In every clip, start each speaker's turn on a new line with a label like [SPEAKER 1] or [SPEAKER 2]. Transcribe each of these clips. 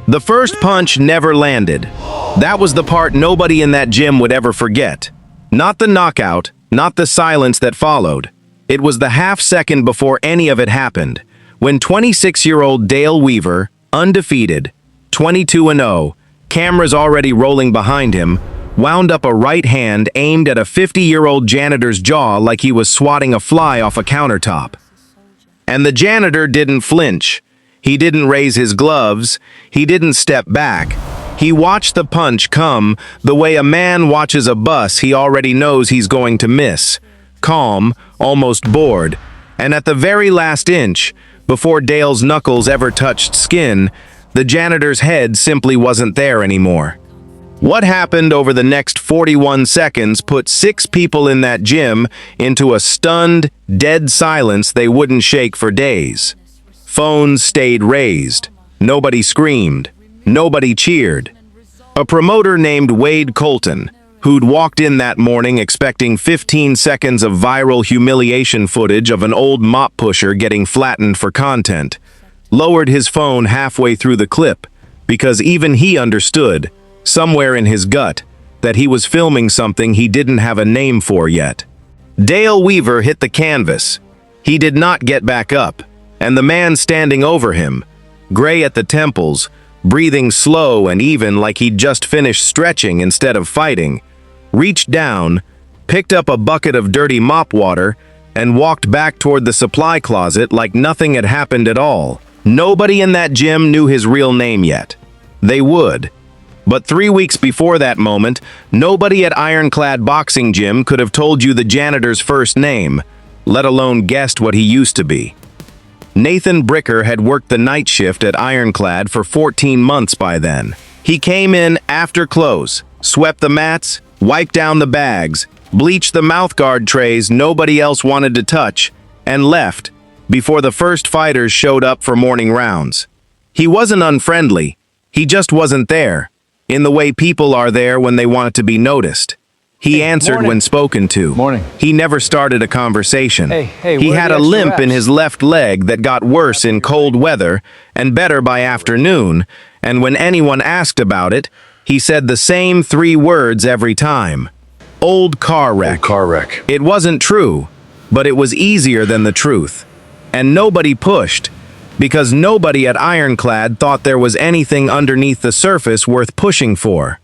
[SPEAKER 1] The first punch never landed. That was the part nobody in that gym would ever forget. Not the knockout, not the silence that followed. It was the half second before any of it happened, when 26-year-old Dale Weaver, undefeated, 22-0, cameras already rolling behind him, wound up a right hand aimed at a 50-year-old janitor's jaw like he was swatting a fly off a countertop. And the janitor didn't flinch. He didn't raise his gloves. He didn't step back. He watched the punch come the way a man watches a bus he already knows he's going to miss. Calm, almost bored, and at the very last inch, before Dale's knuckles ever touched skin, the janitor's head simply wasn't there anymore. What happened over the next 41 seconds put 6 people in that gym into a stunned, dead silence they wouldn't shake for days. Phones stayed raised. Nobody screamed. Nobody cheered. A promoter named Wade Colton, who'd walked in that morning expecting 15 seconds of viral humiliation footage of an old mop pusher getting flattened for content, lowered his phone halfway through the clip because even he understood, somewhere in his gut, that he was filming something he didn't have a name for yet. Dale Weaver hit the canvas. He did not get back up, and the man standing over him, gray at the temples, breathing slow and even like he'd just finished stretching instead of fighting, reached down, picked up a bucket of dirty mop water, and walked back toward the supply closet like nothing had happened at all. Nobody in that gym knew his real name yet. They would. But 3 weeks before that moment, nobody at Ironclad Boxing Gym could have told you the janitor's first name, let alone guessed what he used to be. Nathan Bricker had worked the night shift at Ironclad for 14 months by then. He came in after close, swept the mats, wiped down the bags, bleached the mouthguard trays nobody else wanted to touch, and left before the first fighters showed up for morning rounds. He wasn't unfriendly, he just wasn't there, in the way people are there when they want to be noticed. He answered when spoken to.
[SPEAKER 2] Morning.
[SPEAKER 1] He never started a conversation. He
[SPEAKER 2] where
[SPEAKER 1] had
[SPEAKER 2] are
[SPEAKER 1] a
[SPEAKER 2] the extra
[SPEAKER 1] limp in
[SPEAKER 2] reps?
[SPEAKER 1] his left leg that got worse in cold weather and better by afternoon, and when anyone asked about it, he said the same 3 words every time. Old car wreck.
[SPEAKER 2] Old car wreck.
[SPEAKER 1] It wasn't true, but it was easier than the truth. And nobody pushed, because nobody at Ironclad thought there was anything underneath the surface worth pushing for.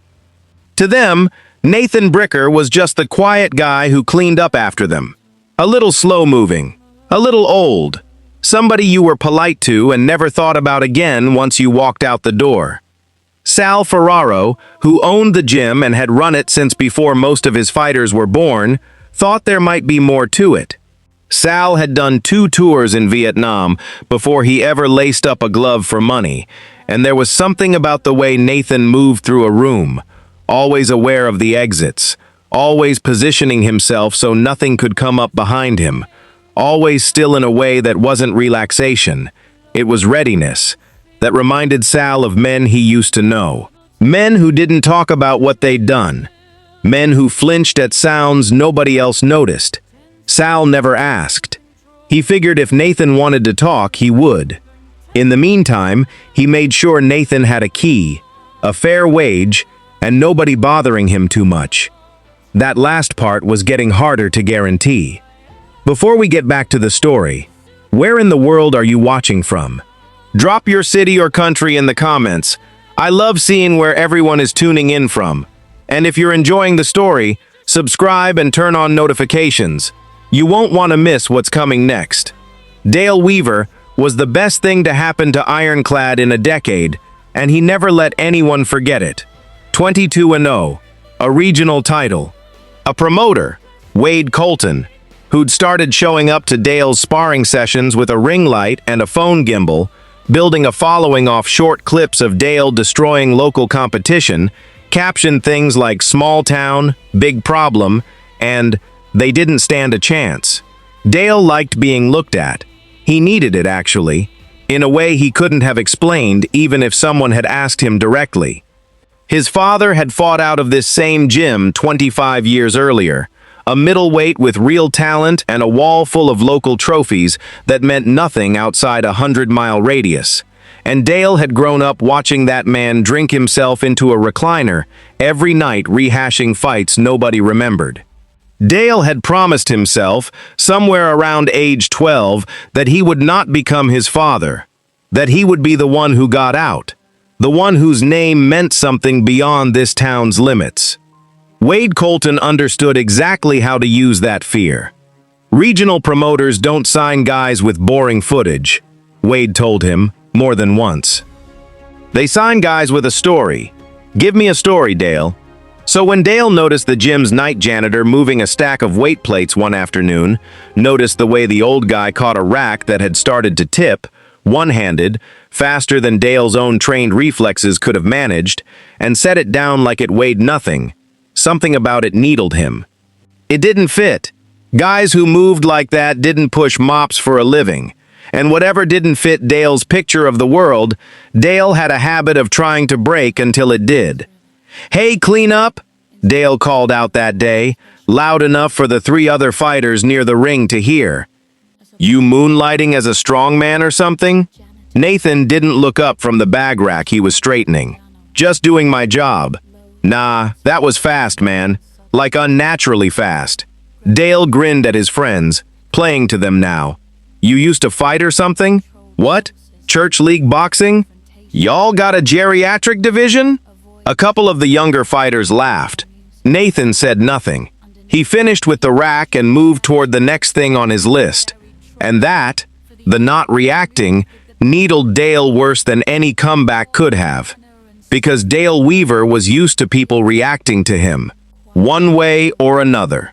[SPEAKER 1] To them, Nathan Bricker was just the quiet guy who cleaned up after them. A little slow-moving, a little old, somebody you were polite to and never thought about again once you walked out the door. Sal Ferraro, who owned the gym and had run it since before most of his fighters were born, thought there might be more to it. Sal had done 2 tours in Vietnam before he ever laced up a glove for money, and there was something about the way Nathan moved through a room, always aware of the exits, always positioning himself so nothing could come up behind him, always still in a way that wasn't relaxation. It was readiness, that reminded Sal of men he used to know. Men who didn't talk about what they'd done. Men who flinched at sounds nobody else noticed. Sal never asked. He figured if Nathan wanted to talk, he would. In the meantime, he made sure Nathan had a key, a fair wage, and nobody bothering him too much. That last part was getting harder to guarantee. Before we get back to the story, where in the world are you watching from? Drop your city or country in the comments. I love seeing where everyone is tuning in from. And if you're enjoying the story, subscribe and turn on notifications. You won't want to miss what's coming next. Dale Weaver was the best thing to happen to Ironclad in a decade, and he never let anyone forget it. 22-0, a regional title. A promoter, Wade Colton, who'd started showing up to Dale's sparring sessions with a ring light and a phone gimbal, building a following off short clips of Dale destroying local competition, captioned things like "small town," "big problem," and "they didn't stand a chance." Dale liked being looked at. He needed it, actually, in a way he couldn't have explained even if someone had asked him directly. His father had fought out of this same gym 25 years earlier, a middleweight with real talent and a wall full of local trophies that meant nothing outside a 100-mile radius. and Dale had grown up watching that man drink himself into a recliner every night, rehashing fights nobody remembered. Dale had promised himself, somewhere around age 12, that he would not become his father, that he would be the one who got out, the one whose name meant something beyond this town's limits. Wade Colton understood exactly how to use that fear. Regional promoters don't sign guys with boring footage, Wade told him more than once. They sign guys with a story. Give me a story, Dale. So when Dale noticed the gym's night janitor moving a stack of weight plates one afternoon, noticed the way the old guy caught a rack that had started to tip, one-handed, faster than Dale's own trained reflexes could have managed, and set it down like it weighed nothing, something about it needled him. It didn't fit. Guys who moved like that didn't push mops for a living, and whatever didn't fit Dale's picture of the world, Dale had a habit of trying to break until it did. "Hey, clean up!" Dale called out that day, loud enough for the 3 other fighters near the ring to hear. "You moonlighting as a strongman or something?" Nathan didn't look up from the bag rack he was straightening. "Just doing my job." "Nah, that was fast, man. Like unnaturally fast." Dale grinned at his friends, playing to them now. "You used to fight or something? What? Church league boxing? Y'all got a geriatric division?" A couple of the younger fighters laughed. Nathan said nothing. He finished with the rack and moved toward the next thing on his list. And that, the not reacting, needled Dale worse than any comeback could have. Because Dale Weaver was used to people reacting to him, one way or another.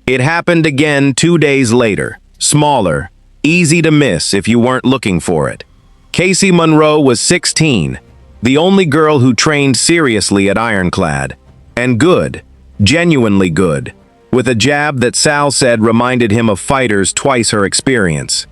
[SPEAKER 1] It happened again 2 days later, smaller, easy to miss if you weren't looking for it. Casey Monroe was 16, the only girl who trained seriously at Ironclad. And good, genuinely good, with a jab that Sal said reminded him of fighters twice her experience.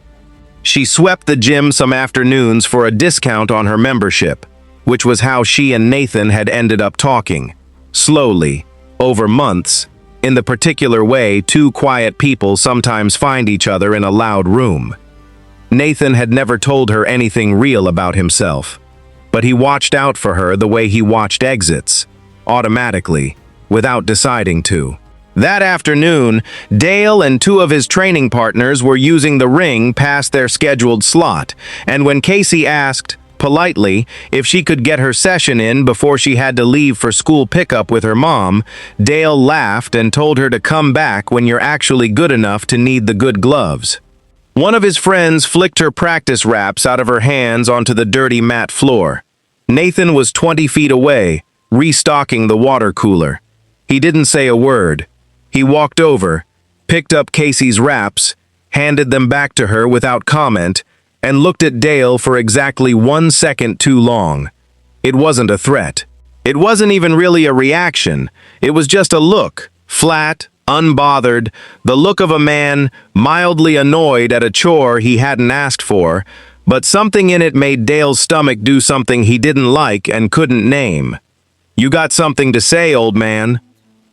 [SPEAKER 1] She swept the gym some afternoons for a discount on her membership, which was how she and Nathan had ended up talking. Slowly, over months, in the particular way 2 quiet people sometimes find each other in a loud room. Nathan had never told her anything real about himself, but he watched out for her the way he watched exits, automatically, without deciding to. That afternoon, Dale and 2 of his training partners were using the ring past their scheduled slot, and when Casey asked, politely, if she could get her session in before she had to leave for school pickup with her mom, Dale laughed and told her to come back when you're actually good enough to need the good gloves. One of his friends flicked her practice wraps out of her hands onto the dirty mat floor. Nathan was 20 feet away, restocking the water cooler. He didn't say a word. He walked over, picked up Casey's wraps, handed them back to her without comment, and looked at Dale for exactly 1 second too long. It wasn't a threat. It wasn't even really a reaction. It was just a look, flat, unbothered, the look of a man mildly annoyed at a chore he hadn't asked for, but something in it made Dale's stomach do something he didn't like and couldn't name. "You got something to say, old man?"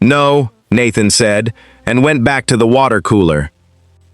[SPEAKER 1] "No," Nathan said, and went back to the water cooler.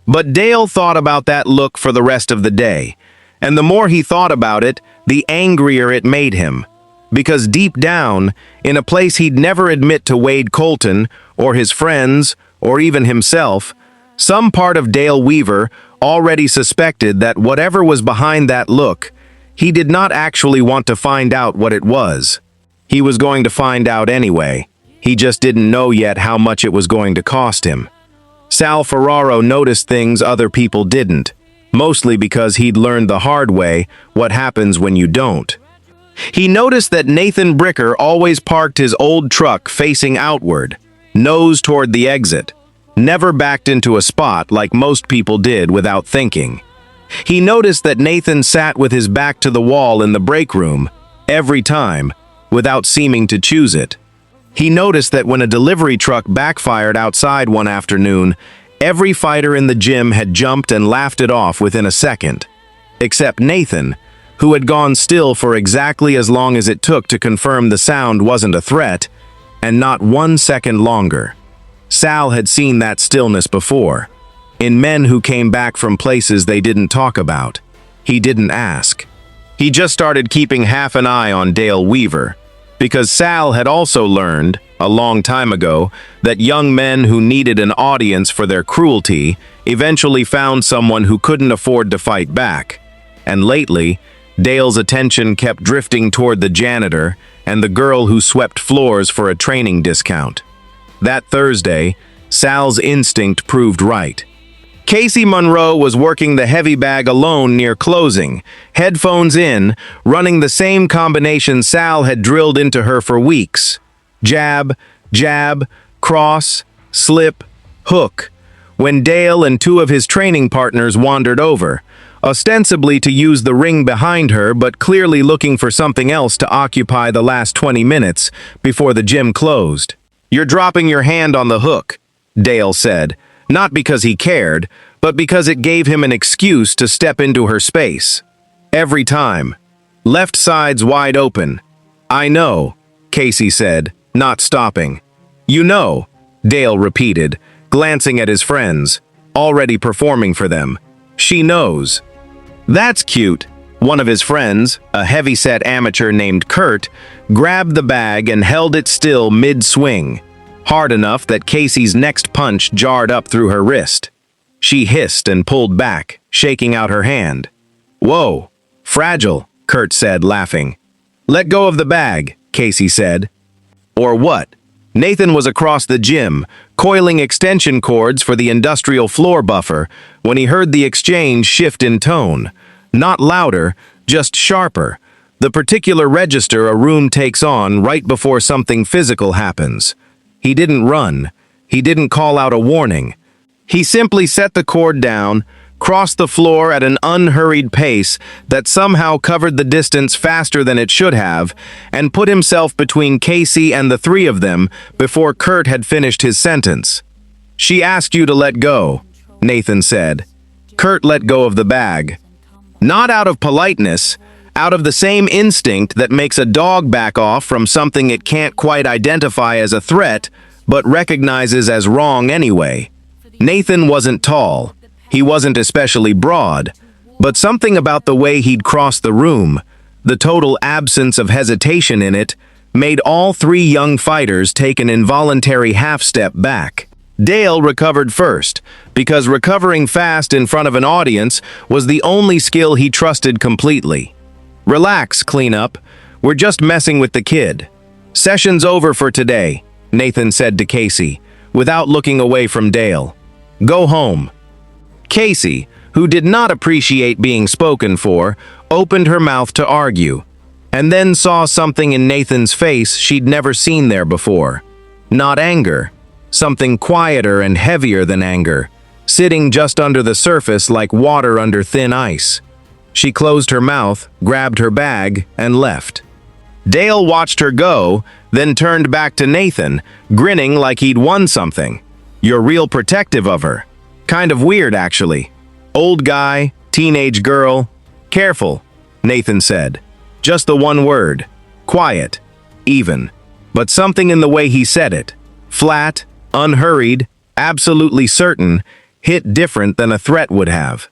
[SPEAKER 1] But Dale thought about that look for the rest of the day, and the more he thought about it, the angrier it made him. Because deep down, in a place he'd never admit to Wade Colton, or his friends, or even himself, some part of Dale Weaver already suspected that whatever was behind that look, he did not actually want to find out what it was. He was going to find out anyway. He just didn't know yet how much it was going to cost him. Sal Ferraro noticed things other people didn't, mostly because he'd learned the hard way what happens when you don't. He noticed that Nathan Bricker always parked his old truck facing outward, nose toward the exit, never backed into a spot like most people did without thinking. He noticed that Nathan sat with his back to the wall in the break room, every time, without seeming to choose it. He noticed that when a delivery truck backfired outside one afternoon, every fighter in the gym had jumped and laughed it off within a second, except Nathan, who had gone still for exactly as long as it took to confirm the sound wasn't a threat, and not 1 second longer. Sal had seen that stillness before, in men who came back from places they didn't talk about. He didn't ask. He just started keeping half an eye on Dale Weaver, because Sal had also learned, a long time ago, that young men who needed an audience for their cruelty eventually found someone who couldn't afford to fight back. And lately, Dale's attention kept drifting toward the janitor and the girl who swept floors for a training discount. That Thursday, Sal's instinct proved right. Casey Monroe was working the heavy bag alone near closing, headphones in, running the same combination Sal had drilled into her for weeks. Jab, jab, cross, slip, hook, when Dale and two of his training partners wandered over, ostensibly to use the ring behind her but clearly looking for something else to occupy the last 20 minutes before the gym closed. "You're dropping your hand on the hook," Dale said, not because he cared, but because it gave him an excuse to step into her space. Every time. Left side's wide open. "I know," Casey said, not stopping. "You know," Dale repeated, glancing at his friends, already performing for them. "She knows." "That's cute." One of his friends, a heavy-set amateur named Kurt, grabbed the bag and held it still mid-swing, hard enough that Casey's next punch jarred up through her wrist. She hissed and pulled back, shaking out her hand. "Whoa, fragile," Kurt said, laughing. "Let go of the bag," Casey said. "Or what?" Nathan was across the gym, coiling extension cords for the industrial floor buffer, when he heard the exchange shift in tone. Not louder, just sharper. The particular register a room takes on right before something physical happens. He didn't run. He didn't call out a warning. He simply set the cord down, crossed the floor at an unhurried pace that somehow covered the distance faster than it should have, and put himself between Casey and the three of them before Kurt had finished his sentence. "She asked you to let go," Nathan said. Kurt let go of the bag. Not out of politeness, out of the same instinct that makes a dog back off from something it can't quite identify as a threat, but recognizes as wrong anyway. Nathan wasn't tall. He wasn't especially broad, but something about the way he'd crossed the room, the total absence of hesitation in it, made all three young fighters take an involuntary half-step back. Dale recovered first, because recovering fast in front of an audience was the only skill he trusted completely. "Relax, cleanup. We're just messing with the kid. Session's over for today," Nathan said to Casey, without looking away from Dale. "Go home." Casey, who did not appreciate being spoken for, opened her mouth to argue, and then saw something in Nathan's face she'd never seen there before. Not anger. Something quieter and heavier than anger, sitting just under the surface like water under thin ice. She closed her mouth, grabbed her bag, and left. Dale watched her go, then turned back to Nathan, grinning like he'd won something. "You're real protective of her. Kind of weird, actually. Old guy, teenage girl. Careful," Nathan said. Just the one word. Quiet. Even. But something in the way he said it, flat, unhurried, absolutely certain, hit different than a threat would have.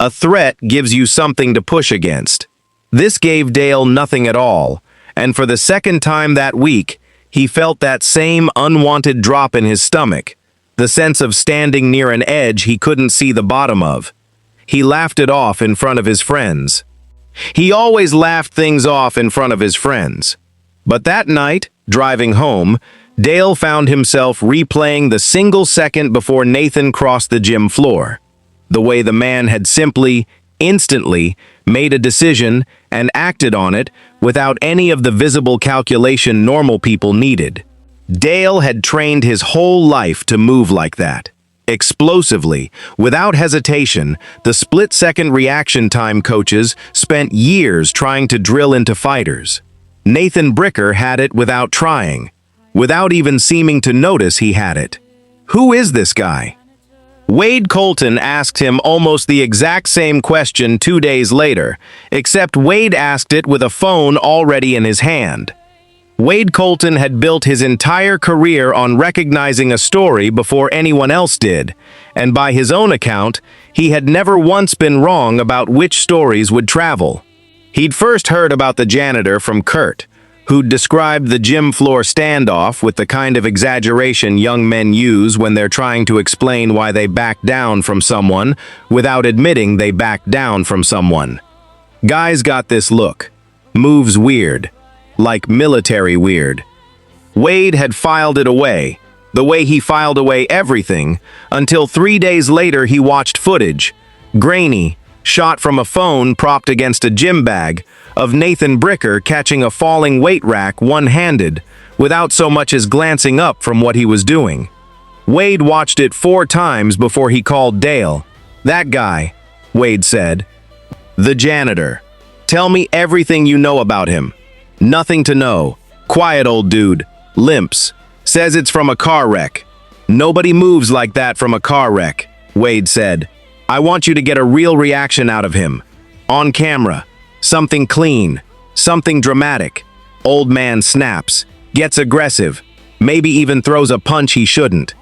[SPEAKER 1] A threat gives you something to push against. This gave Dale nothing at all, and for the second time that week, he felt that same unwanted drop in his stomach, the sense of standing near an edge he couldn't see the bottom of. He laughed it off in front of his friends. He always laughed things off in front of his friends. But that night, driving home, Dale found himself replaying the single second before Nathan crossed the gym floor. The way the man had simply, instantly, made a decision and acted on it without any of the visible calculation normal people needed. Dale had trained his whole life to move like that. Explosively, without hesitation, the split-second reaction time coaches spent years trying to drill into fighters. Nathan Bricker had it without trying, without even seeming to notice he had it. Who is this guy? Wade Colton asked him almost the exact same question 2 days later, except Wade asked it with a phone already in his hand. Wade Colton had built his entire career on recognizing a story before anyone else did, and by his own account, he had never once been wrong about which stories would travel. He'd first heard about the janitor from Kurt, who'd described the gym floor standoff with the kind of exaggeration young men use when they're trying to explain why they backed down from someone without admitting they backed down from someone. Guys got this look. Moves weird. Like military weird. Wade had filed it away, the way he filed away everything, until 3 days later he watched footage, grainy, shot from a phone propped against a gym bag, of Nathan Bricker catching a falling weight rack one-handed, without so much as glancing up from what he was doing. Wade watched it 4 times before he called Dale. "That guy," Wade said. "The janitor. Tell me everything you know about him." "Nothing to know. Quiet old dude. Limps. Says it's from a car wreck." "Nobody moves like that from a car wreck," Wade said. "I want you to get a real reaction out of him. On camera. Something clean. Something dramatic." Old man snaps. Gets aggressive. Maybe even throws a punch he shouldn't.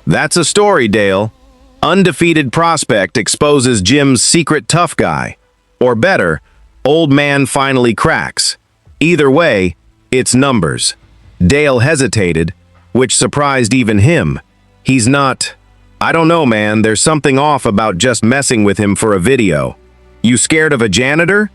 [SPEAKER 1] "That's a story, Dale. Undefeated prospect exposes gym's secret tough guy. Or better, old man finally cracks. Either way, it's numbers." Dale hesitated, which surprised even him. "He's not... I don't know, man. There's something off about just messing with him for a video." "You scared of a janitor?"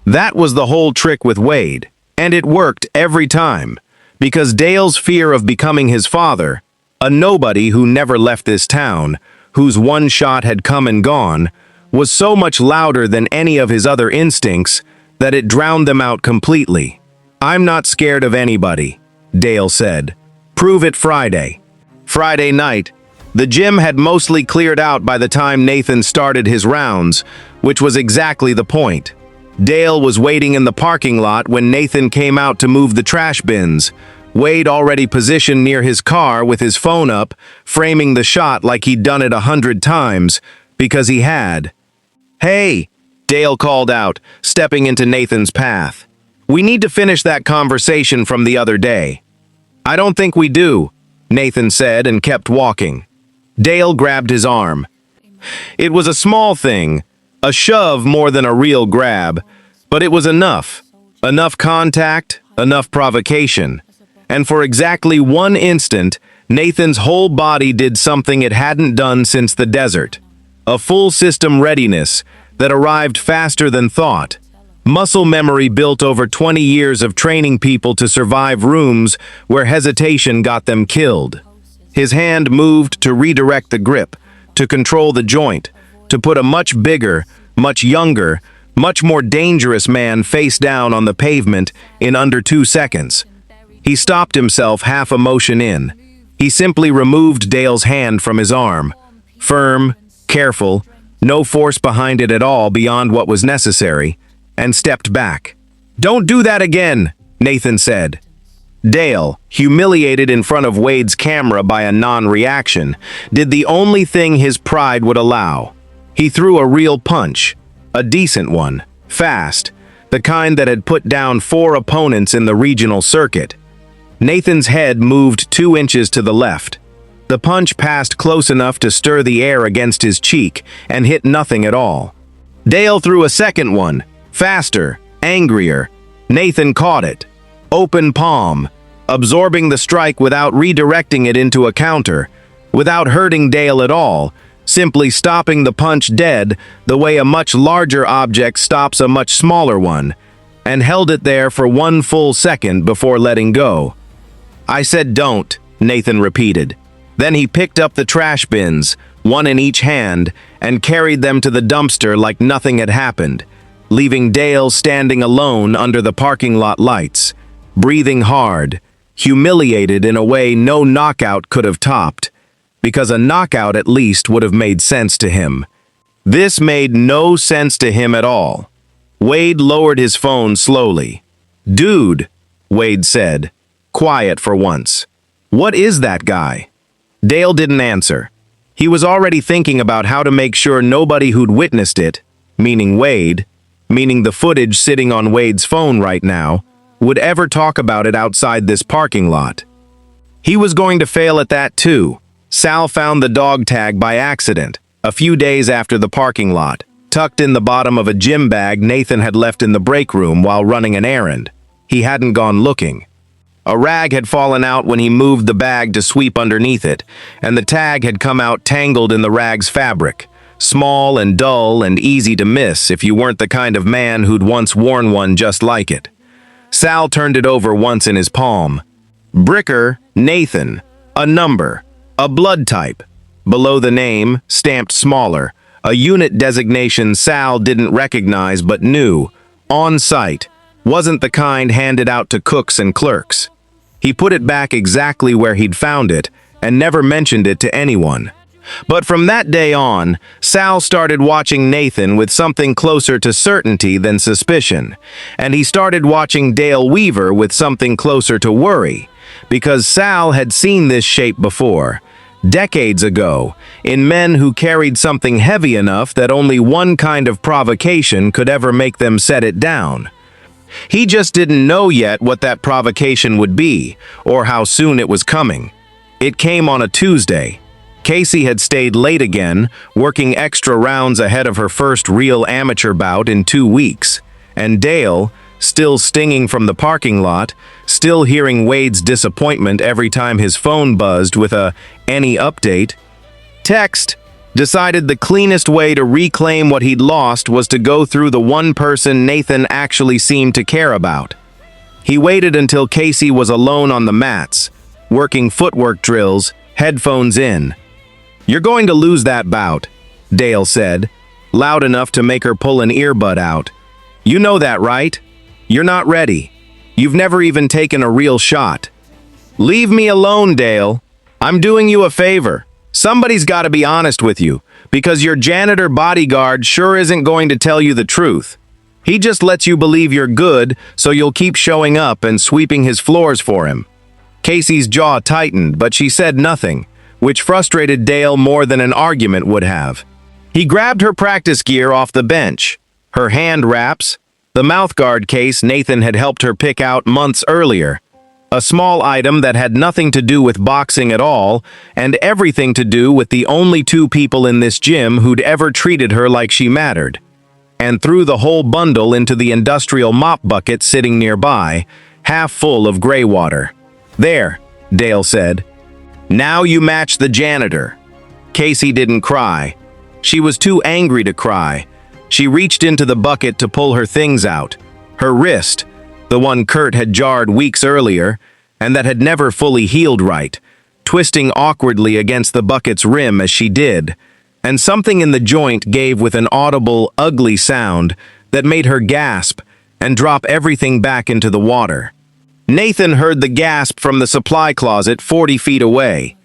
[SPEAKER 1] That was the whole trick with Wade, and it worked every time, because Dale's fear of becoming his father, a nobody who never left this town, whose one shot had come and gone, was so much louder than any of his other instincts that it drowned them out completely. "I'm not scared of anybody," Dale said. "Prove it Friday." Friday night, the gym had mostly cleared out by the time Nathan started his rounds, which was exactly the point. Dale was waiting in the parking lot when Nathan came out to move the trash bins, Wade already positioned near his car with his phone up, framing the shot like he'd done it 100 times, because he had. "Hey," Dale called out, stepping into Nathan's path. "We need to finish that conversation from the other day." "I don't think we do," Nathan said and kept walking. Dale grabbed his arm. It was a small thing, a shove more than a real grab, but it was enough. Enough contact, enough provocation. And for exactly 1 instant, Nathan's whole body did something it hadn't done since the desert. A full system readiness that arrived faster than thought. Muscle memory built over 20 years of training people to survive rooms where hesitation got them killed. His hand moved to redirect the grip, to control the joint, to put a much bigger, much younger, much more dangerous man face down on the pavement in under 2 seconds. He stopped himself half a motion in. He simply removed Dale's hand from his arm. Firm, careful, no force behind it at all beyond what was necessary, and stepped back. "Don't do that again," Nathan said. Dale, humiliated in front of Wade's camera by a non-reaction, did the only thing his pride would allow. He threw a real punch, a decent one, fast, the kind that had put down 4 opponents in the regional circuit. Nathan's head moved 2 inches to the left. The punch passed close enough to stir the air against his cheek and hit nothing at all. Dale threw a second one, faster, angrier. Nathan caught it. Open palm, absorbing the strike without redirecting it into a counter, without hurting Dale at all, simply stopping the punch dead the way a much larger object stops a much smaller one, and held it there for 1 full second before letting go. "I said don't," Nathan repeated. Then he picked up the trash bins, 1 in each hand, and carried them to the dumpster like nothing had happened, leaving Dale standing alone under the parking lot lights, breathing hard, humiliated in a way no knockout could have topped, because a knockout at least would have made sense to him. This made no sense to him at all. Wade lowered his phone slowly. "Dude," Wade said, quiet for once. "What is that guy?" Dale didn't answer. He was already thinking about how to make sure nobody who'd witnessed it, meaning Wade, meaning the footage sitting on Wade's phone right now, would ever talk about it outside this parking lot. He was going to fail at that too. Sal found the dog tag by accident, a few days after the parking lot, tucked in the bottom of a gym bag Nathan had left in the break room while running an errand. He hadn't gone looking. A rag had fallen out when he moved the bag to sweep underneath it, and the tag had come out tangled in the rag's fabric, small and dull and easy to miss if you weren't the kind of man who'd once worn one just like it. Sal turned it over once in his palm. Bricker, Nathan, a number, a blood type. Below the name, stamped smaller, a unit designation Sal didn't recognize but knew, on site, wasn't the kind handed out to cooks and clerks. He put it back exactly where he'd found it and never mentioned it to anyone. But from that day on, Sal started watching Nathan with something closer to certainty than suspicion, and he started watching Dale Weaver with something closer to worry, because Sal had seen this shape before, decades ago, in men who carried something heavy enough that only one kind of provocation could ever make them set it down. He just didn't know yet what that provocation would be, or how soon it was coming. It came on a Tuesday. Casey had stayed late again, working extra rounds ahead of her first real amateur bout in 2 weeks, and Dale, still stinging from the parking lot, still hearing Wade's disappointment every time his phone buzzed with a "any update" text, decided the cleanest way to reclaim what he'd lost was to go through the one person Nathan actually seemed to care about. He waited until Casey was alone on the mats, working footwork drills, headphones in. "You're going to lose that bout," Dale said, loud enough to make her pull an earbud out. "You know that, right? You're not ready. You've never even taken a real shot." "Leave me alone, Dale. I'm doing you a favor. Somebody's got to be honest with you, because your janitor bodyguard sure isn't going to tell you the truth. He just lets you believe you're good, so you'll keep showing up and sweeping his floors for him." Casey's jaw tightened, but she said nothing, which frustrated Dale more than an argument would have. He grabbed her practice gear off the bench, her hand wraps, the mouthguard case Nathan had helped her pick out months earlier, a small item that had nothing to do with boxing at all, and everything to do with the only 2 people in this gym who'd ever treated her like she mattered, and threw the whole bundle into the industrial mop bucket sitting nearby, half full of gray water. "There," Dale said. "Now you match the janitor." Casey didn't cry. She was too angry to cry. She reached into the bucket to pull her things out. Her wrist, the one Kurt had jarred weeks earlier, and that had never fully healed right, twisting awkwardly against the bucket's rim as she did, and something in the joint gave with an audible, ugly sound that made her gasp and drop everything back into the water. Nathan heard the gasp from the supply closet 40 feet away.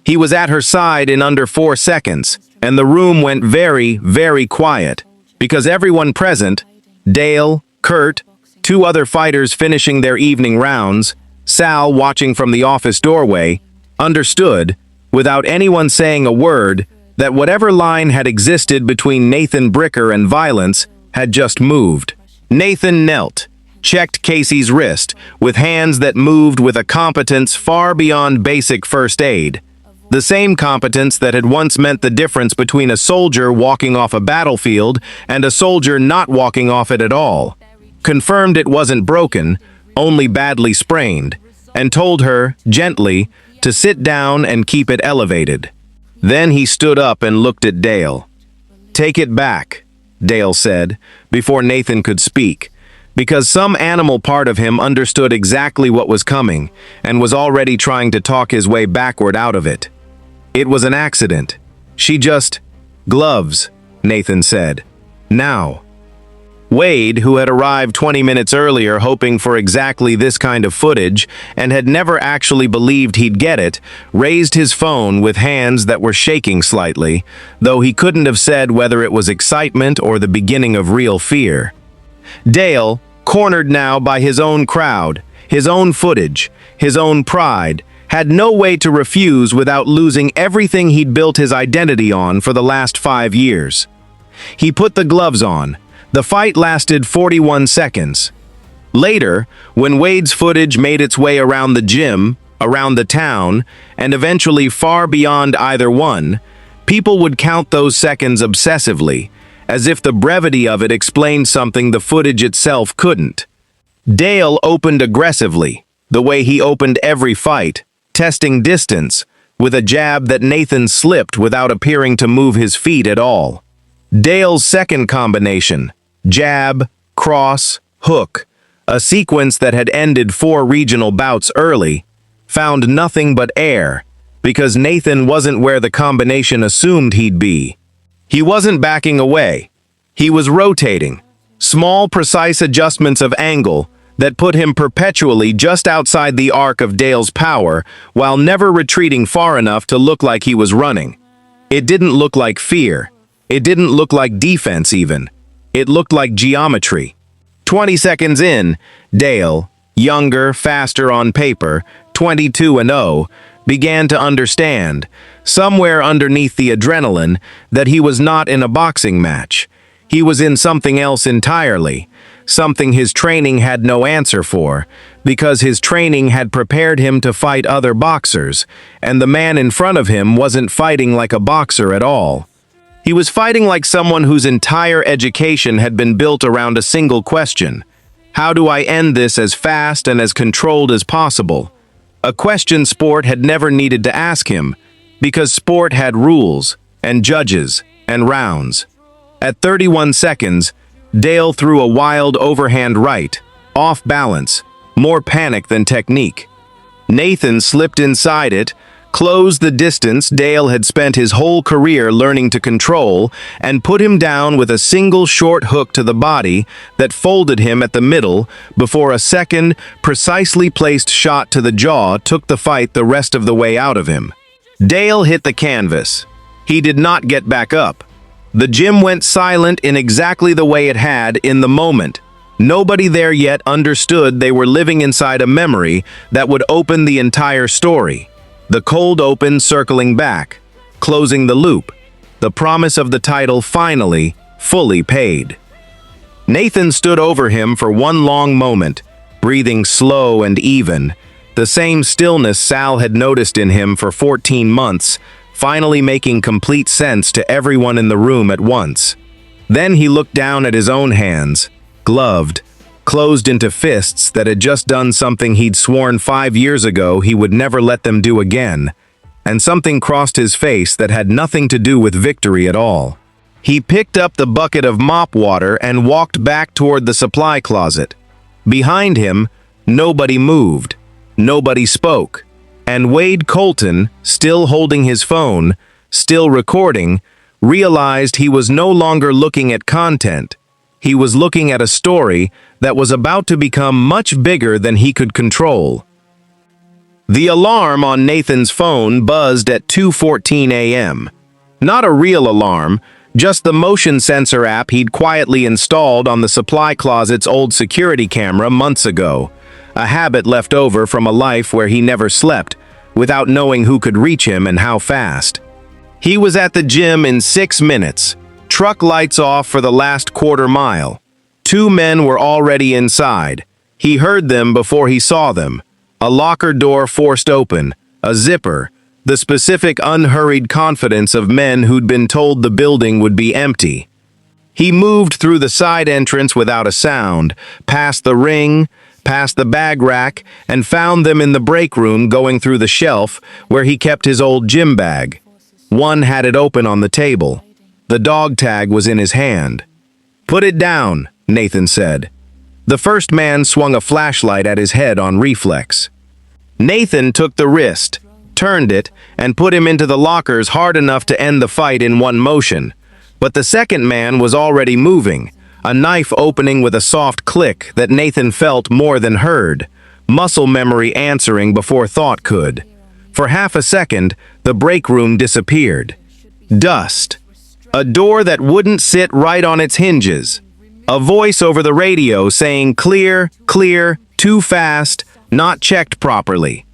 [SPEAKER 1] He was at her side in under 4 seconds, and the room went very, very quiet, because everyone present, Dale, Kurt, 2 other fighters finishing their evening rounds, Sal watching from the office doorway, understood, without anyone saying a word, that whatever line had existed between Nathan Bricker and violence had just moved. Nathan knelt, checked Casey's wrist, with hands that moved with a competence far beyond basic first aid. The same competence that had once meant the difference between a soldier walking off a battlefield and a soldier not walking off it at all. Confirmed it wasn't broken, only badly sprained, and told her, gently, to sit down and keep it elevated. Then he stood up and looked at Dale. "Take it back," Dale said, before Nathan could speak, because some animal part of him understood exactly what was coming and was already trying to talk his way backward out of it. "It was an accident. She just—" "Gloves," Nathan said. "Now." Wade, who had arrived 20 minutes earlier hoping for exactly this kind of footage and had never actually believed he'd get it, raised his phone with hands that were shaking slightly, though he couldn't have said whether it was excitement or the beginning of real fear. Dale, cornered now by his own crowd, his own footage, his own pride, had no way to refuse without losing everything he'd built his identity on for the last 5 years. He put the gloves on. The fight lasted 41 seconds. Later, when Wade's footage made its way around the gym, around the town, and eventually far beyond either one, people would count those seconds obsessively, as if the brevity of it explained something the footage itself couldn't. Dale opened aggressively, the way he opened every fight, testing distance, with a jab that Nathan slipped without appearing to move his feet at all. Dale's second combination, jab, cross, hook, a sequence that had ended 4 regional bouts early, found nothing but air, because Nathan wasn't where the combination assumed he'd be. He wasn't backing away. He was rotating, small, precise adjustments of angle that put him perpetually just outside the arc of Dale's power while never retreating far enough to look like he was running. It didn't look like fear. It didn't look like defense even. It looked like geometry. 20 seconds in, Dale, younger, faster on paper, 22-0, began to understand, somewhere underneath the adrenaline, that he was not in a boxing match. He was in something else entirely, something his training had no answer for, because his training had prepared him to fight other boxers, and the man in front of him wasn't fighting like a boxer at all. He was fighting like someone whose entire education had been built around a single question: how do I end this as fast and as controlled as possible? A question sport had never needed to ask him, because sport had rules, and judges, and rounds. At 31 seconds, Dale threw a wild overhand right, off balance, more panic than technique. Nathan slipped inside it, closed the distance Dale had spent his whole career learning to control, and put him down with a single short hook to the body that folded him at the middle before a second, precisely placed shot to the jaw took the fight the rest of the way out of him. Dale hit the canvas. He did not get back up. The gym went silent in exactly the way it had in the moment. Nobody there yet understood they were living inside a memory that would open the entire story. The cold open circling back, closing the loop, the promise of the title finally, fully paid. Nathan stood over him for one long moment, breathing slow and even, the same stillness Sal had noticed in him for 14 months, finally making complete sense to everyone in the room at once. Then he looked down at his own hands, gloved, closed into fists that had just done something he'd sworn 5 years ago he would never let them do again, and something crossed his face that had nothing to do with victory at all. He picked up the bucket of mop water and walked back toward the supply closet. Behind him, nobody moved, nobody spoke, and Wade Colton, still holding his phone, still recording, realized he was no longer looking at content. He was looking at a story that was about to become much bigger than he could control. The alarm on Nathan's phone buzzed at 2:14 a.m. Not a real alarm, just the motion sensor app he'd quietly installed on the supply closet's old security camera months ago, a habit left over from a life where he never slept, without knowing who could reach him and how fast. He was at the gym in 6 minutes. Truck lights off for the last quarter mile. 2 men were already inside. He heard them before he saw them. A locker door forced open, a zipper, the specific unhurried confidence of men who'd been told the building would be empty. He moved through the side entrance without a sound, past the ring, past the bag rack, and found them in the break room going through the shelf where he kept his old gym bag. One had it open on the table. The dog tag was in his hand. "Put it down," Nathan said. The first man swung a flashlight at his head on reflex. Nathan took the wrist, turned it, and put him into the lockers hard enough to end the fight in one motion. But the second man was already moving, a knife opening with a soft click that Nathan felt more than heard, muscle memory answering before thought could. For half a second, the break room disappeared. Dust. A door that wouldn't sit right on its hinges. A voice over the radio saying clear, clear, too fast, not checked properly.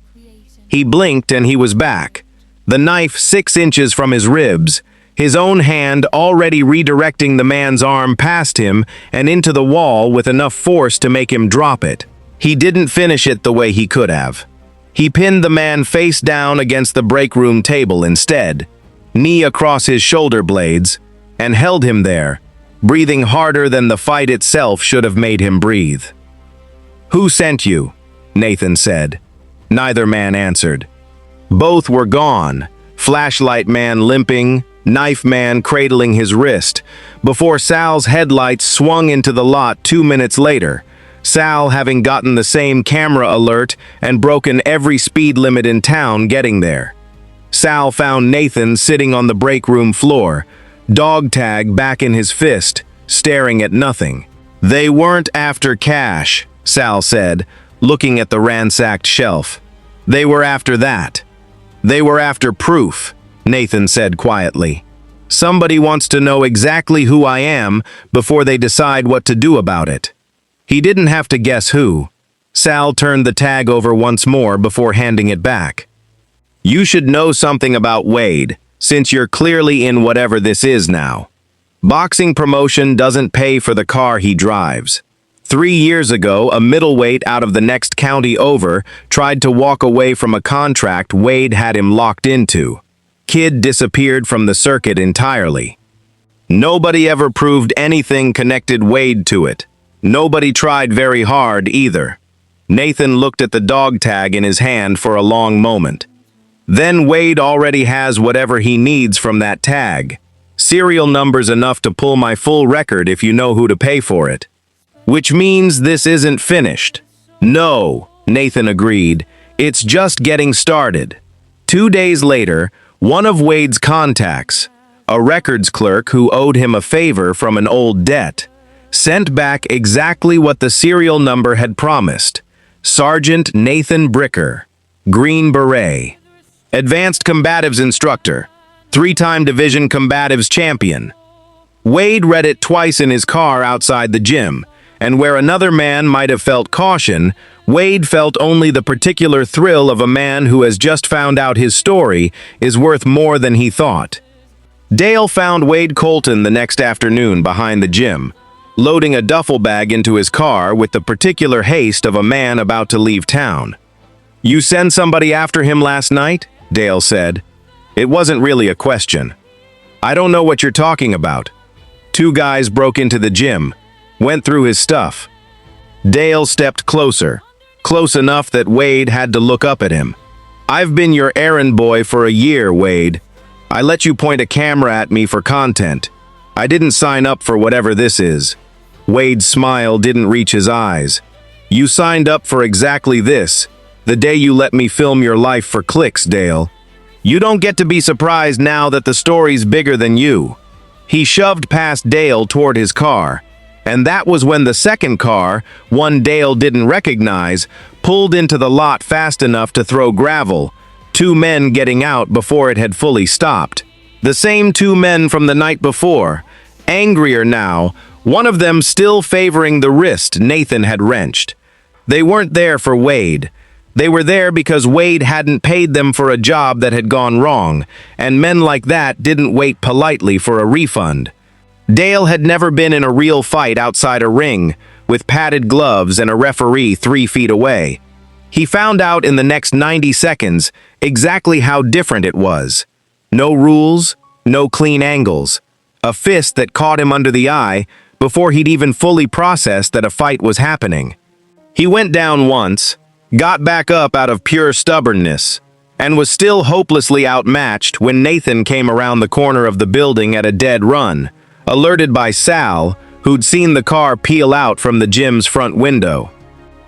[SPEAKER 1] He blinked and he was back. The knife 6 inches from his ribs, his own hand already redirecting the man's arm past him and into the wall with enough force to make him drop it. He didn't finish it the way he could have. He pinned the man face down against the break room table instead, knee across his shoulder blades, and held him there, breathing harder than the fight itself should have made him breathe. "Who sent you?" Nathan said. Neither man answered. Both were gone, flashlight man limping, knife man cradling his wrist, before Sal's headlights swung into the lot 2 minutes later, Sal having gotten the same camera alert and broken every speed limit in town getting there. Sal found Nathan sitting on the break room floor, dog tag back in his fist, staring at nothing. "They weren't after cash," Sal said, looking at the ransacked shelf. "They were after that." "They were after proof," Nathan said quietly. "Somebody wants to know exactly who I am before they decide what to do about it." He didn't have to guess who. Sal turned the tag over once more before handing it back. "You should know something about Wade, since you're clearly in whatever this is now. Boxing promotion doesn't pay for the car he drives. 3 years ago, a middleweight out of the next county over tried to walk away from a contract Wade had him locked into. Kid disappeared from the circuit entirely. Nobody ever proved anything connected Wade to it. Nobody tried very hard either." Nathan looked at the dog tag in his hand for a long moment. "Then Wade already has whatever he needs from that tag. Serial numbers enough to pull my full record if you know who to pay for it. Which means this isn't finished." "No," Nathan agreed. "It's just getting started." 2 days later, one of Wade's contacts, a records clerk who owed him a favor from an old debt, sent back exactly what the serial number had promised. Sergeant Nathan Bricker, Green Beret, Advanced Combatives Instructor, 3-time Division Combatives Champion. Wade read it twice in his car outside the gym, and where another man might have felt caution, Wade felt only the particular thrill of a man who has just found out his story is worth more than he thought. Dale found Wade Colton the next afternoon behind the gym, loading a duffel bag into his car with the particular haste of a man about to leave town. "You send somebody after him last night?" Dale said. It wasn't really a question. "I don't know what you're talking about." 2 guys broke into the gym, went through his stuff. Dale stepped closer, close enough that Wade had to look up at him. "I've been your errand boy for a year, Wade. I let you point a camera at me for content. I didn't sign up for whatever this is." Wade's smile didn't reach his eyes. "You signed up for exactly this, the day you let me film your life for clicks, Dale. You don't get to be surprised now that the story's bigger than you." He shoved past Dale toward his car, and that was when the second car, one Dale didn't recognize, pulled into the lot fast enough to throw gravel, 2 men getting out before it had fully stopped. The same 2 men from the night before, angrier now, one of them still favoring the wrist Nathan had wrenched. They weren't there for Wade. They were there because Wade hadn't paid them for a job that had gone wrong, and men like that didn't wait politely for a refund. Dale had never been in a real fight outside a ring, with padded gloves and a referee 3 feet away. He found out in the next 90 seconds exactly how different it was. No rules, no clean angles. A fist that caught him under the eye before he'd even fully processed that a fight was happening. He went down once, got back up out of pure stubbornness, and was still hopelessly outmatched when Nathan came around the corner of the building at a dead run, alerted by Sal, who'd seen the car peel out from the gym's front window.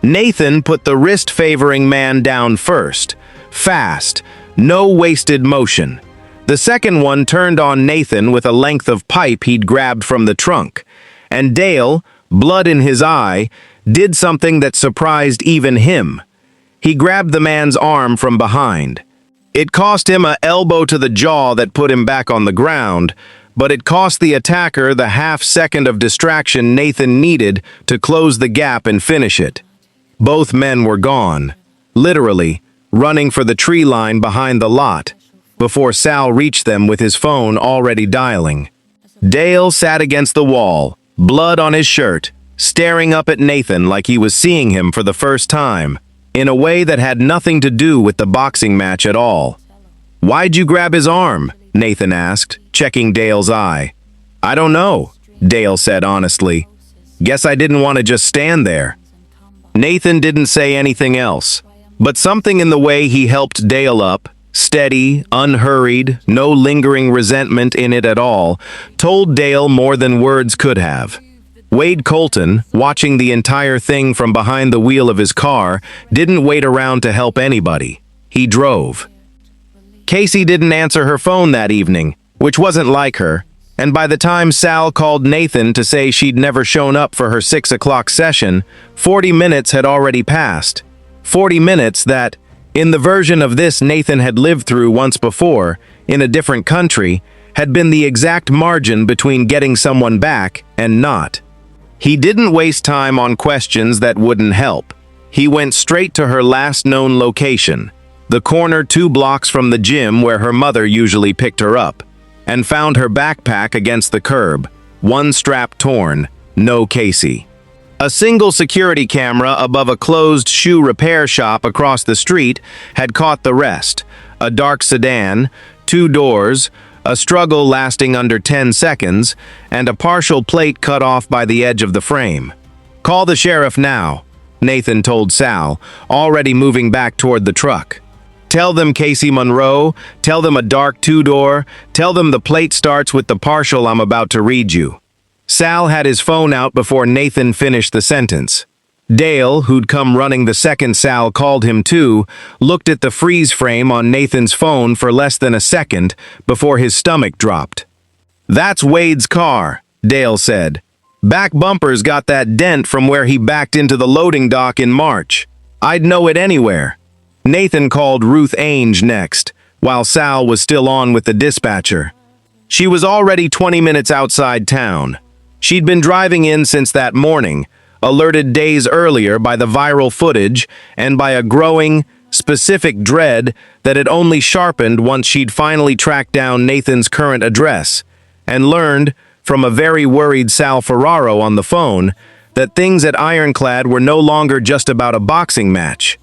[SPEAKER 1] Nathan put the wrist-favoring man down first, fast, no wasted motion. The second one turned on Nathan with a length of pipe he'd grabbed from the trunk, and Dale, blood in his eye, did something that surprised even him. He grabbed the man's arm from behind. It cost him an elbow to the jaw that put him back on the ground, but it cost the attacker the half-second of distraction Nathan needed to close the gap and finish it. Both men were gone, literally, running for the tree line behind the lot, before Sal reached them with his phone already dialing. Dale sat against the wall, blood on his shirt, staring up at Nathan like he was seeing him for the first time, in a way that had nothing to do with the boxing match at all. "Why'd you grab his arm?" Nathan asked, checking Dale's eye. "I don't know." Dale said honestly. Guess I didn't want to just stand there. Nathan didn't say anything else, but something in the way he helped Dale up, steady, unhurried, no lingering resentment in it at all, told Dale more than words could have. Wade Colton, watching the entire thing from behind the wheel of his car, didn't wait around to help anybody. He drove. Casey didn't answer her phone that evening, which wasn't like her, and by the time Sal called Nathan to say she'd never shown up for her 6 o'clock session, 40 minutes had already passed. 40 minutes that, in the version of this Nathan had lived through once before, in a different country, had been the exact margin between getting someone back and not. He didn't waste time on questions that wouldn't help. He went straight to her last known location, the corner 2 blocks from the gym where her mother usually picked her up, and found her backpack against the curb, one strap torn, no Casey. A single security camera above a closed shoe repair shop across the street had caught the rest. A dark sedan, 2 doors, a struggle lasting under 10 seconds, and a partial plate cut off by the edge of the frame. "Call the sheriff now," Nathan told Sal, already moving back toward the truck. "Tell them Casey Monroe, tell them a dark 2-door, tell them the plate starts with the partial I'm about to read you." Sal had his phone out before Nathan finished the sentence. Dale, who'd come running the second Sal called him to, looked at the freeze frame on Nathan's phone for less than a second before his stomach dropped. "That's Wade's car," Dale said. "Back bumper's got that dent from where he backed into the loading dock in March. I'd know it anywhere." Nathan called Ruth Ainge next, while Sal was still on with the dispatcher. She was already 20 minutes outside town. She'd been driving in since that morning, alerted days earlier by the viral footage and by a growing, specific dread that had only sharpened once she'd finally tracked down Nathan's current address, and learned, from a very worried Sal Ferraro on the phone, that things at Ironclad were no longer just about a boxing match.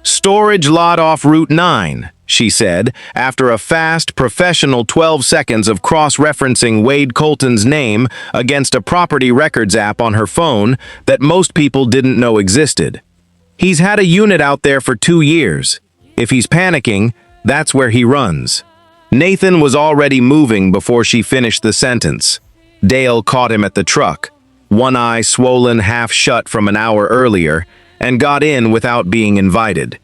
[SPEAKER 1] "Storage lot off Route 9, she said, after a fast, professional 12 seconds of cross-referencing Wade Colton's name against a property records app on her phone that most people didn't know existed. "He's had a unit out there for 2 years. If he's panicking, that's where he runs." Nathan was already moving before she finished the sentence. Dale caught him at the truck, one eye swollen half shut from an hour earlier, and got in without being invited.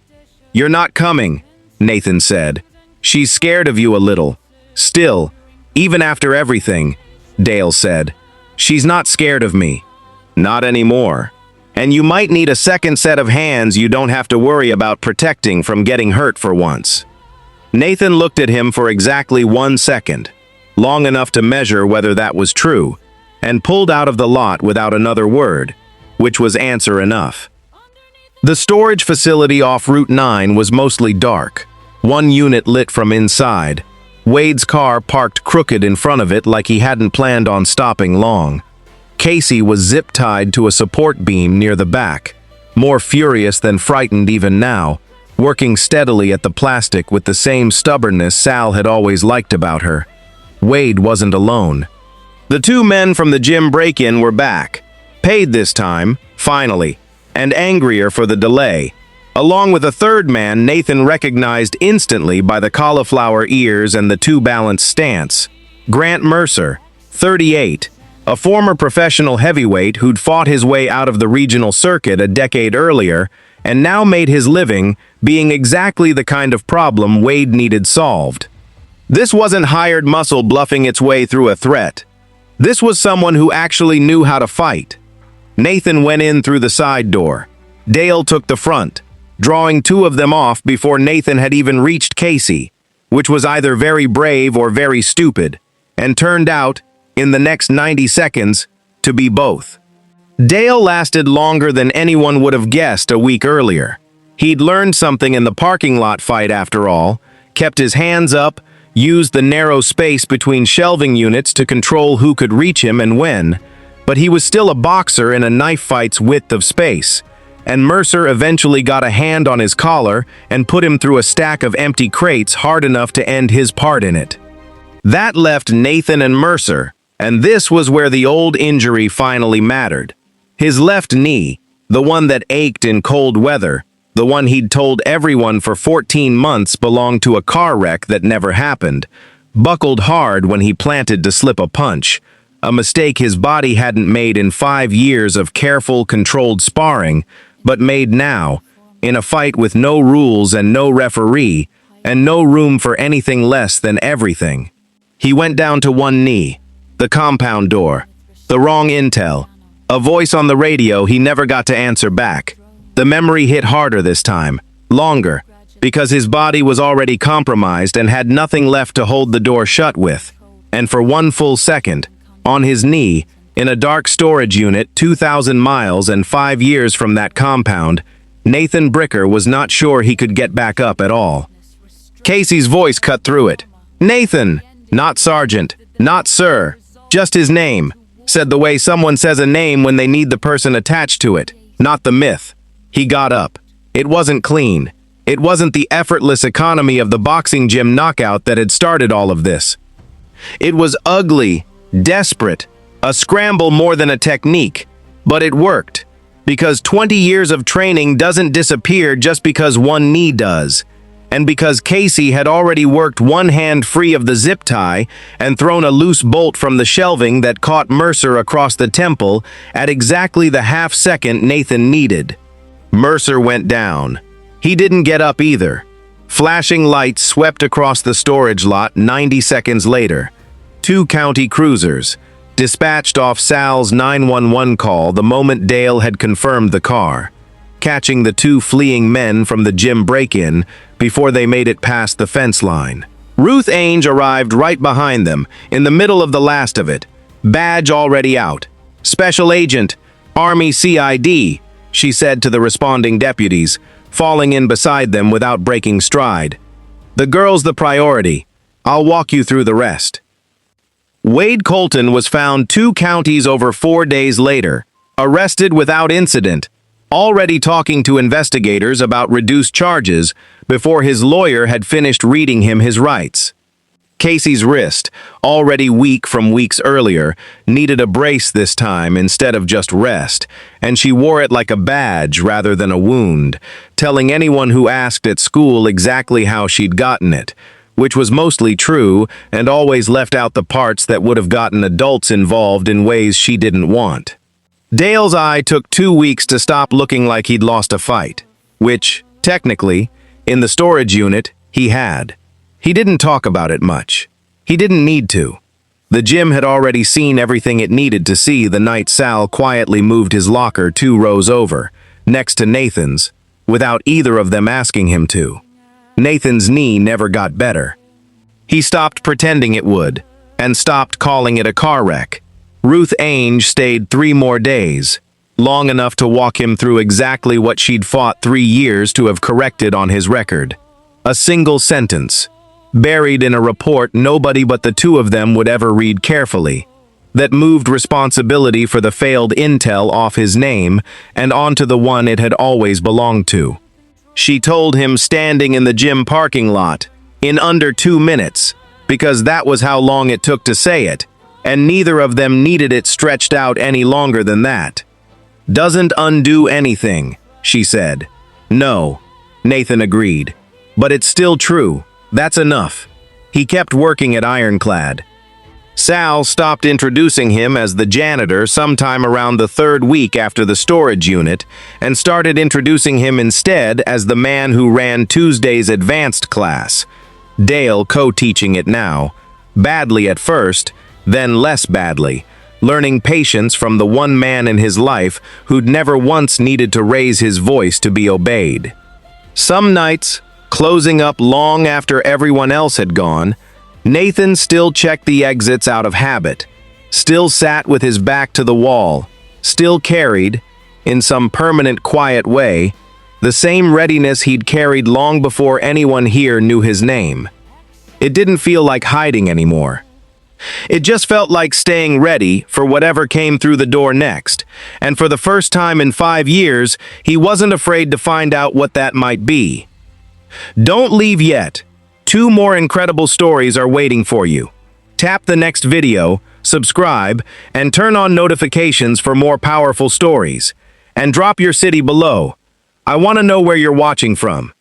[SPEAKER 1] "You're not coming," Nathan said. "She's scared of you a little. Still, even after everything," Dale said. "She's not scared of me. Not anymore. And you might need a second set of hands you don't have to worry about protecting from getting hurt for once." Nathan looked at him for exactly 1 second, long enough to measure whether that was true, and pulled out of the lot without another word, which was answer enough. The storage facility off Route 9 was mostly dark, one unit lit from inside. Wade's car parked crooked in front of it like he hadn't planned on stopping long. Casey was zip-tied to a support beam near the back, more furious than frightened even now, working steadily at the plastic with the same stubbornness Sal had always liked about her. Wade wasn't alone. The 2 men from the gym break-in were back, paid this time, finally, and angrier for the delay, along with a third man Nathan recognized instantly by the cauliflower ears and the too-balanced stance. Grant Mercer, 38, a former professional heavyweight who'd fought his way out of the regional circuit a decade earlier and now made his living being exactly the kind of problem Wade needed solved. This wasn't hired muscle bluffing its way through a threat. This was someone who actually knew how to fight. Nathan went in through the side door. Dale took the front, drawing 2 of them off before Nathan had even reached Casey, which was either very brave or very stupid, and turned out, in the next 90 seconds, to be both. Dale lasted longer than anyone would have guessed a week earlier. He'd learned something in the parking lot fight after all, kept his hands up, used the narrow space between shelving units to control who could reach him and when, but he was still a boxer in a knife fight's width of space, and Mercer eventually got a hand on his collar and put him through a stack of empty crates hard enough to end his part in it. That left Nathan and Mercer, And this was where the old injury finally mattered. His left knee, the one that ached in cold weather, the one he'd told everyone for 14 months belonged to a car wreck that never happened, buckled hard when he planted to slip a punch, a mistake his body hadn't made in 5 years of careful, controlled sparring, but made now, in a fight with no rules and no referee, and no room for anything less than everything. He went down to one knee, the compound door, the wrong intel, a voice on the radio he never got to answer back. The memory hit harder this time, longer, because his body was already compromised and had nothing left to hold the door shut with. And for one full second, on his knee, in a dark storage unit 2,000 miles and 5 years from that compound, Nathan Bricker was not sure he could get back up at all. Casey's voice cut through it. "Nathan, not Sergeant, not Sir, just his name," said the way someone says a name when they need the person attached to it, not the myth. He got up. It wasn't clean. It wasn't the effortless economy of the boxing gym knockout that had started all of this. It was ugly, desperate, a scramble more than a technique, but it worked. Because 20 years of training doesn't disappear just because one knee does. And because Casey had already worked one hand free of the zip tie and thrown a loose bolt from the shelving that caught Mercer across the temple at exactly the half second Nathan needed. Mercer went down. He didn't get up either. Flashing lights swept across the storage lot 90 seconds later. 2 county cruisers, dispatched off Sal's 911 call the moment Dale had confirmed the car, catching the 2 fleeing men from the gym break-in before they made it past the fence line. Ruth Ainge arrived right behind them, in the middle of the last of it, badge already out. "Special Agent, Army CID, she said to the responding deputies, falling in beside them without breaking stride. "The girl's the priority. I'll walk you through the rest." Wade Colton was found 2 counties over 4 days later, arrested without incident, already talking to investigators about reduced charges before his lawyer had finished reading him his rights. Casey's wrist, already weak from weeks earlier, needed a brace this time instead of just rest, and she wore it like a badge rather than a wound, telling anyone who asked at school exactly how she'd gotten it, which was mostly true and always left out the parts that would have gotten adults involved in ways she didn't want. Dale's eye took 2 weeks to stop looking like he'd lost a fight, which, technically, in the storage unit, he had. He didn't talk about it much. He didn't need to. The gym had already seen everything it needed to see the night Sal quietly moved his locker 2 rows over, next to Nathan's, without either of them asking him to. Nathan's knee never got better. He stopped pretending it would, and stopped calling it a car wreck. Ruth Ainge stayed 3 more days, long enough to walk him through exactly what she'd fought 3 years to have corrected on his record. A single sentence, buried in a report nobody but the 2 of them would ever read carefully, that moved responsibility for the failed intel off his name and onto the one it had always belonged to. She told him standing in the gym parking lot, in under 2 minutes, because that was how long it took to say it, and neither of them needed it stretched out any longer than that. "Doesn't undo anything," she said. "No," Nathan agreed. "But it's still true. That's enough." He kept working at Ironclad. Sal stopped introducing him as the janitor sometime around the 3rd week after the storage unit and started introducing him instead as the man who ran Tuesday's advanced class. Dale co-teaching it now, badly at first, then less badly, learning patience from the one man in his life who'd never once needed to raise his voice to be obeyed. Some nights, closing up long after everyone else had gone, Nathan still checked the exits out of habit, still sat with his back to the wall, still carried, in some permanent quiet way, the same readiness he'd carried long before anyone here knew his name. It didn't feel like hiding anymore. It just felt like staying ready for whatever came through the door next, and for the first time in 5 years, he wasn't afraid to find out what that might be. Don't leave yet. 2 more incredible stories are waiting for you. Tap the next video, subscribe, and turn on notifications for more powerful stories. And drop your city below. I want to know where you're watching from.